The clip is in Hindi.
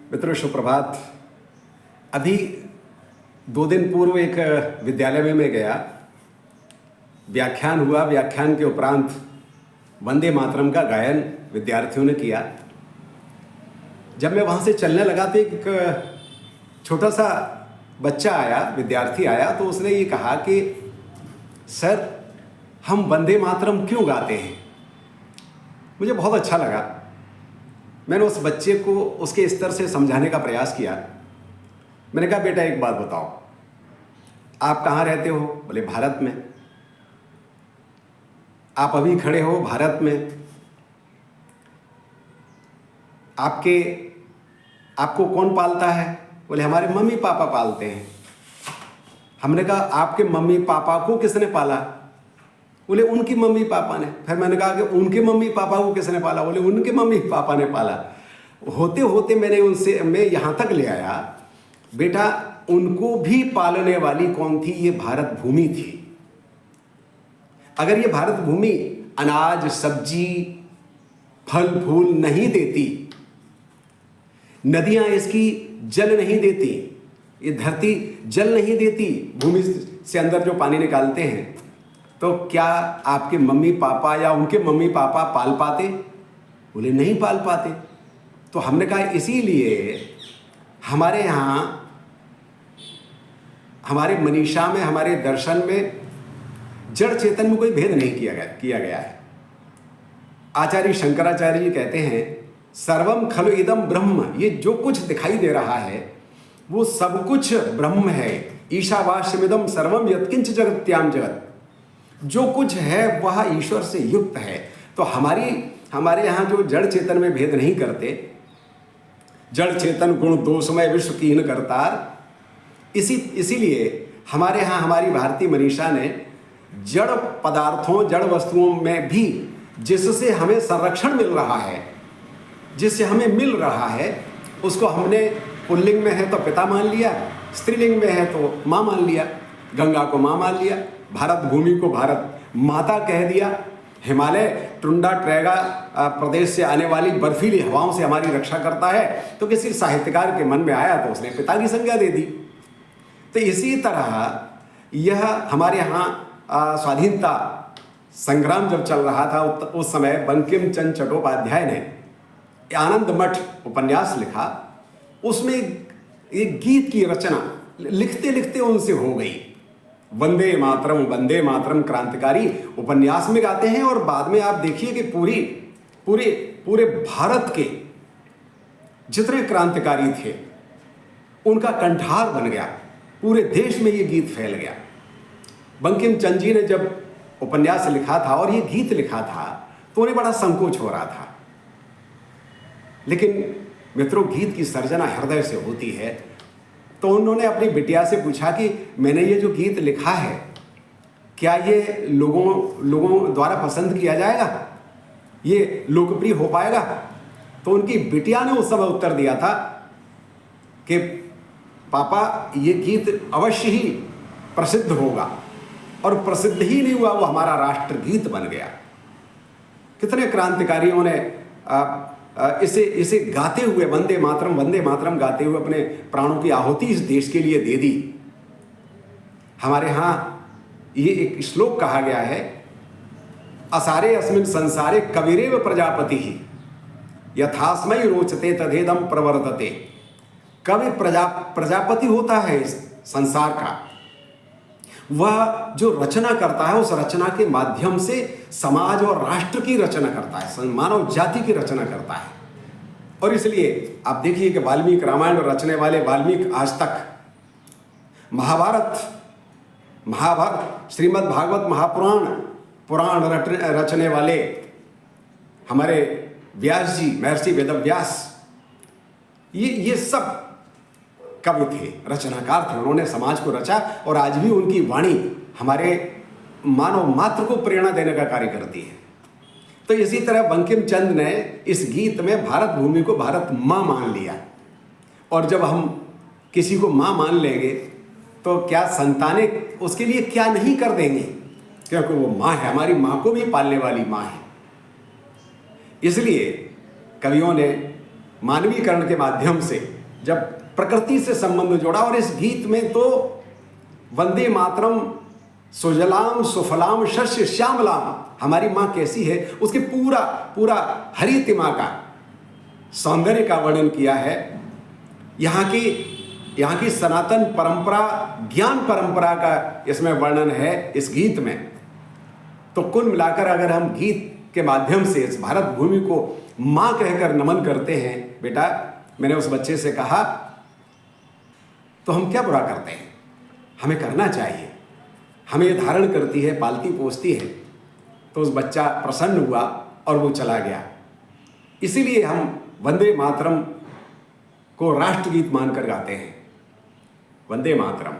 मित्रों सुप्रभात। अभी 2 दिन पूर्व एक विद्यालय में मैं गया, व्याख्यान हुआ। व्याख्यान के उपरांत वंदे मातरम का गायन विद्यार्थियों ने किया। जब मैं वहाँ से चलने लगा तो एक छोटा सा बच्चा आया, विद्यार्थी आया, तो उसने ये कहा कि सर हम वंदे मातरम क्यों गाते हैं। मुझे बहुत अच्छा लगा। मैंने उस बच्चे को उसके स्तर से समझाने का प्रयास किया। मैंने कहा बेटा एक बात बताओ, आप कहाँ रहते हो? बोले भारत में। आप अभी खड़े हो भारत में। आपको कौन पालता है? बोले हमारे मम्मी पापा पालते हैं। हमने कहा आपके मम्मी पापा को किसने पाला? बोले उनकी मम्मी पापा ने। फिर मैंने कहा कि उनके मम्मी पापा को किसने पाला? बोले उनके मम्मी पापा ने पाला। होते होते मैं यहाँ तक ले आया, बेटा उनको भी पालने वाली कौन थी? ये भारत भूमि थी। अगर ये भारत भूमि अनाज सब्जी फल फूल नहीं देती, नदियां इसकी जल नहीं देती, ये धरती जल नहीं देती, भूमि से अंदर जो पानी निकालते हैं, तो क्या आपके मम्मी पापा या उनके मम्मी पापा पाल पाते? बोले नहीं पाल पाते। तो हमने कहा इसीलिए हमारे यहाँ, हमारे मनीषा में, हमारे दर्शन में जड़ चेतन में कोई भेद नहीं किया गया है। आचार्य शंकराचार्य जी कहते हैं सर्वम खलु इदम ब्रह्म, ये जो कुछ दिखाई दे रहा है वो सब कुछ ब्रह्म है। ईशावास्यमिदं सर्वम यत्किंच जगत्याम जगत, जो कुछ है वह ईश्वर से युक्त है। तो हमारे यहाँ जो जड़ चेतन में भेद नहीं करते, जड़ चेतन गुण दोषमय विश्व कीन करतार, इसीलिए हमारे यहाँ हमारी भारतीय मनीषा ने जड़ पदार्थों, जड़ वस्तुओं में भी जिससे हमें संरक्षण मिल रहा है, जिससे हमें मिल रहा है, उसको हमने पुल्लिंग में है तो पिता मान लिया, स्त्रीलिंग में है तो माँ मान लिया। गंगा को माँ मान लिया, भारत भूमि को भारत माता कह दिया। हिमालय टुंडा ट्रैगा प्रदेश से आने वाली बर्फीली हवाओं से हमारी रक्षा करता है, तो किसी साहित्यकार के मन में आया तो उसने पिता की संज्ञा दे दी। तो इसी तरह यह हमारे यहाँ स्वाधीनता संग्राम जब चल रहा था उस समय बंकिम चंद्र चट्टोपाध्याय ने आनंद मठ उपन्यास लिखा। उसमें एक गीत की रचना लिखते लिखते उनसे हो गई। वंदे मातरम क्रांतिकारी उपन्यास में गाते हैं, और बाद में आप देखिए कि पूरे भारत के जितने क्रांतिकारी थे उनका कंठार बन गया, पूरे देश में ये गीत फैल गया। बंकिम चंद्र जी ने जब उपन्यास लिखा था और ये गीत लिखा था तो उन्हें बड़ा संकोच हो रहा था, लेकिन मित्रों गीत की सर्जना हृदय से होती है। तो उन्होंने अपनी बिटिया से पूछा कि मैंने ये जो गीत लिखा है क्या ये लोगों द्वारा पसंद किया जाएगा, ये लोकप्रिय हो पाएगा? तो उनकी बिटिया ने उस समय उत्तर दिया था कि पापा ये गीत अवश्य ही प्रसिद्ध होगा। और प्रसिद्ध ही नहीं हुआ, वो हमारा राष्ट्रगीत बन गया। कितने क्रांतिकारियों ने इसे गाते हुए वंदे मातरम गाते हुए अपने प्राणों की आहुति इस देश के लिए दे दी। हमारे यहाँ ये एक श्लोक कहा गया है, असारे अस्मिन् संसारे कविरेव प्रजापति ही यथास्मै रोचते तदेदम प्रवर्तते। कवि प्रजापति होता है इस संसार का। वह जो रचना करता है उस रचना के माध्यम से समाज और राष्ट्र की रचना करता है, मानव जाति की रचना करता है। और इसलिए आप देखिए कि वाल्मीकि रामायण रचने वाले वाल्मीकि आज तक महाभारत, श्रीमद् भागवत पुराण रचने वाले हमारे व्यास जी, महर्षि वेदव्यास, ये सब कवि थे, रचनाकार थे। उन्होंने समाज को रचा और आज भी उनकी वाणी हमारे मानव मात्र को प्रेरणा देने का कार्य करती है। तो इसी तरह बंकिम चंद्र ने इस गीत में भारत भूमि को भारत माँ मान लिया। और जब हम किसी को माँ मान लेंगे तो क्या संतानें उसके लिए क्या नहीं कर देंगे, क्योंकि वो माँ है, हमारी माँ को भी पालने वाली माँ है। इसलिए कवियों ने मानवीकरण के माध्यम से जब प्रकृति से संबंध जोड़ा, और इस गीत में तो वंदे मातरम सुजलाम सुफलाम शस्य श्यामलाम, हमारी माँ कैसी है उसके पूरा पूरा हरितिमा का सौंदर्य का वर्णन किया है। यहाँ की सनातन परंपरा, ज्ञान परंपरा का इसमें वर्णन है इस गीत में। तो कुल मिलाकर अगर हम गीत के माध्यम से इस भारत भूमि को माँ कहकर नमन करते हैं, बेटा मैंने उस बच्चे से कहा, तो हम क्या बुरा करते हैं? हमें करना चाहिए। हमें ये धारण करती है, पालती पोसती है। तो उस बच्चा प्रसन्न हुआ और वो चला गया। इसीलिए हम वंदे मातरम को राष्ट्रगीत मानकर गाते हैं। वंदे मातरम।